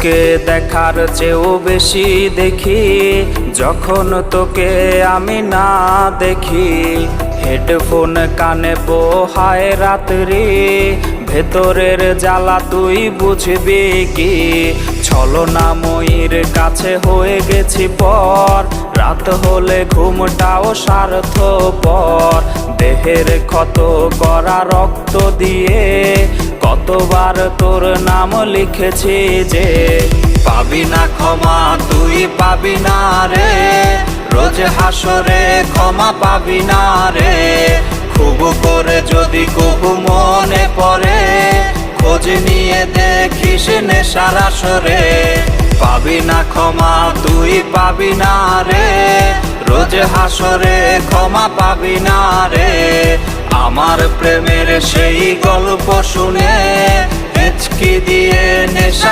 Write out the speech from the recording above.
তোকে দেখার চেয়েও বেশি দেখি যখন তোকে আমি না দেখি। হেডফোন কানে পোহায় রাত্রি, ভেতরের জ্বালা তুই বুঝবি কি। ছলনাময়ীর কাছে হয়ে গেছি পর, রাত হলে ঘুমটাও স্বার্থপর। দেহের ক্ষত করা রক্ত দিয়ে কতবার তোর নাম লিখেছি যে, পাবি না ক্ষমা তুই পাবি না রে, রোজ হাসরে ক্ষমা পাবি না রে। খুব করে যদি কবু মনে পড়ে, খোঁজ নিয়ে দেখিস নেশার আসরে। পাবি না ক্ষমা তুই পাবি না রে, রোজ হাসরে ক্ষমা পাবি না রে। আমার প্রেমের সেই গল্প শুনে হেঁচকি দিয়ে নেশা